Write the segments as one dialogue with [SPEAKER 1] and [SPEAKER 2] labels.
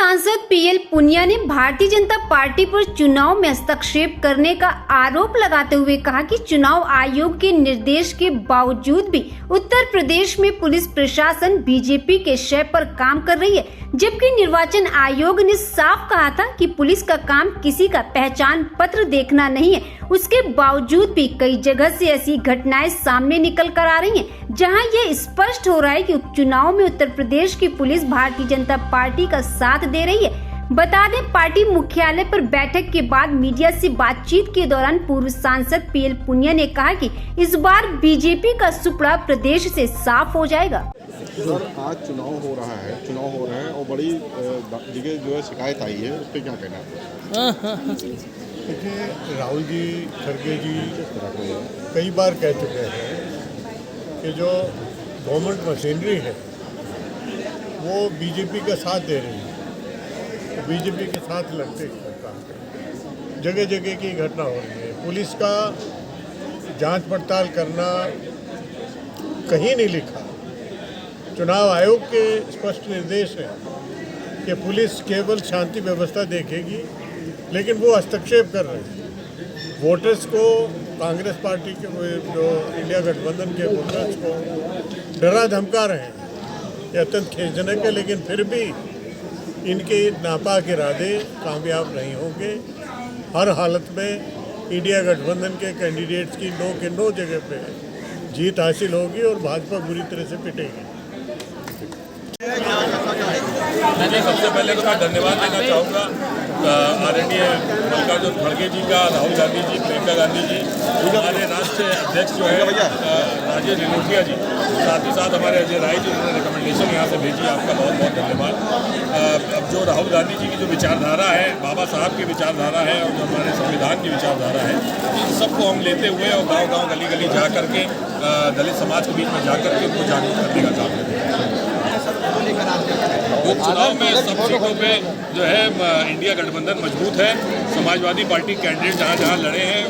[SPEAKER 1] सांसद पीएल पुनिया ने भारतीय जनता पार्टी पर चुनाव में हस्तक्षेप करने का आरोप लगाते हुए कहा कि चुनाव आयोग के निर्देश के बावजूद भी उत्तर प्रदेश में पुलिस प्रशासन बीजेपी के शय पर काम कर रही है, जबकि निर्वाचन आयोग ने साफ कहा था कि पुलिस का काम किसी का पहचान पत्र देखना नहीं है। उसके बावजूद भी कई जगह से ऐसी घटनाएं सामने निकल कर आ रही हैं, जहां ये स्पष्ट हो रहा है कि उपचुनाव में उत्तर प्रदेश की पुलिस भारतीय जनता पार्टी का साथ दे रही है। बता दें, पार्टी मुख्यालय पर बैठक के बाद मीडिया से बातचीत के दौरान पूर्व सांसद पीएल पुनिया ने कहा कि इस बार बीजेपी का सुपड़ा प्रदेश से साफ हो जाएगा।
[SPEAKER 2] सर, आज चुनाव हो रहा है और बड़ी जगह जो है शिकायत आई है, उस पर क्या कहना है?
[SPEAKER 3] देखिए, राहुल जी, खड़गे जी कई बार कह चुके हैं कि जो गवर्नमेंट मशीनरी है वो बीजेपी का साथ दे रही है, तो बीजेपी के साथ लड़ते हैं। जगह जगह की घटना हो रही है। पुलिस का जांच पड़ताल करना कहीं नहीं लिखा। चुनाव आयोग के स्पष्ट निर्देश है कि पुलिस केवल शांति व्यवस्था देखेगी, लेकिन वो हस्तक्षेप कर रहे हैं। वोटर्स को, कांग्रेस पार्टी के जो इंडिया गठबंधन के वोटर्स को डरा धमका रहे हैं। ये अत्यंत खेदजनक है, लेकिन फिर भी इनके नापाक इरादे कामयाब नहीं होंगे। हर हालत में इंडिया गठबंधन के कैंडिडेट्स की 9 के 9 जगह पे जीत हासिल होगी और भाजपा बुरी तरह से पिटेगी।
[SPEAKER 4] मैं सबसे पहले तो मैं धन्यवाद देना चाहूँगा आदरणीय मल्लिकार्जुन खड़गे जी का, राहुल गांधी जी, प्रियंका गांधी जी, हमारे राष्ट्रीय अध्यक्ष जो है राजेश रिलोटिया जी, साथ ही साथ हमारे अजय राय जी, उन्होंने रिकमेंडेशन यहाँ से भेजी। आपका बहुत बहुत धन्यवाद। अब जो राहुल गांधी जी की जो विचारधारा है, बाबा साहब की विचारधारा है और जो हमारे संविधान की विचारधारा है, इन सबको हम लेते हुए और गाँव-गाँव, गली-गली जा करके दलित समाज के बीच में जा करके उनको जागरूक करने का काम करते हैं। उपचुनाव में सब सीटों पे जो है इंडिया गठबंधन मजबूत है। समाजवादी पार्टी कैंडिडेट जहाँ जहाँ लड़े हैं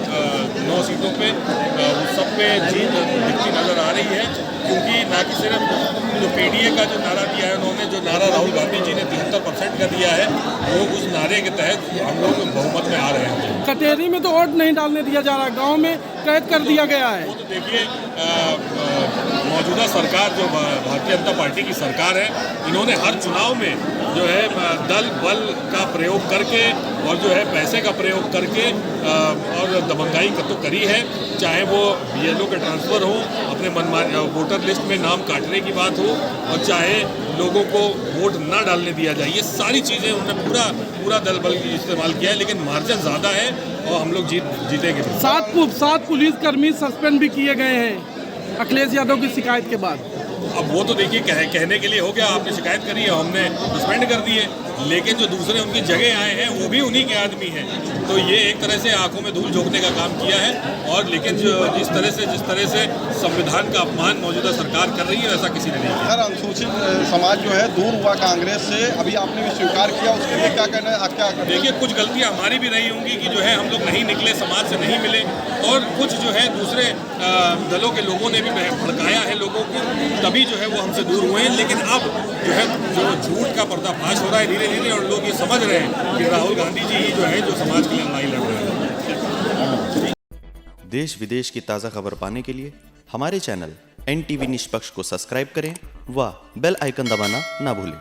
[SPEAKER 4] 9 सीटों पे, उस सब पे जीत दिखती नजर आ रही है, क्योंकि ना कि सिर्फ जो पीडीए का जो नारा दिया है, उन्होंने जो नारा राहुल गांधी जी ने 73% का दिया है, वो उस नारे के तहत हम लोग बहुमत में आ रहे हैं।
[SPEAKER 5] कटेरी में तो वोट नहीं डालने दिया जा रहा, गाँव में कैद कर दिया गया है।
[SPEAKER 4] वो तो देखिए, मौजूदा सरकार जो भारतीय जनता पार्टी की सरकार है, इन्होंने हर चुनाव में जो है दल बल का प्रयोग करके और जो है पैसे का प्रयोग करके और दबंगाई तो करी है। चाहे वो बीएलओ के ट्रांसफ़र हो, अपने मनमानी वोटर लिस्ट में नाम काटने की बात हो, और चाहे लोगों को वोट ना डालने दिया जाए, ये सारी चीज़ें उन्होंने पूरा दल बल इस्तेमाल किया है। लेकिन मार्जिन ज़्यादा है और हम लोग जीतेंगे।
[SPEAKER 5] 7 पुलिसकर्मी सस्पेंड भी किए गए हैं अखिलेश यादव की शिकायत के बाद।
[SPEAKER 4] अब वो तो देखिए कहने के लिए हो गया, आपने शिकायत करी है, हमने सस्पेंड कर दिए, लेकिन जो दूसरे उनकी जगह आए हैं वो भी उन्हीं के आदमी हैं। तो ये एक तरह से आंखों में धूल झोंकने का काम किया है। और लेकिन जिस तरह से संविधान का अपमान मौजूदा सरकार कर रही है, वैसा किसी ने नहीं किया।
[SPEAKER 2] सर, अनुसूचित समाज जो है दूर हुआ कांग्रेस से, अभी आपने भी स्वीकार किया, उसके लिए क्या कहना है? क्या
[SPEAKER 4] देखिए, कुछ गलतियाँ हमारी भी रही होंगी कि जो है हम लोग नहीं निकले, समाज से नहीं मिले, और कुछ जो है दूसरे दलों के लोगों ने भी भड़काया है लोगों को, तभी जो है वो हमसे दूर हुए हैं। लेकिन अब जो है जो झूठ का पर्दाफाश हो रहा है धीरे धीरे, और लोग ये समझ रहे हैं कि राहुल गांधी जी ही जो है जो समाज के लिए लड़ाई लड़ रहे हैं।
[SPEAKER 6] देश विदेश की ताज़ा खबर पाने के लिए हमारे चैनल NTV निष्पक्ष को सब्सक्राइब करें व बेल आइकन दबाना ना भूलें।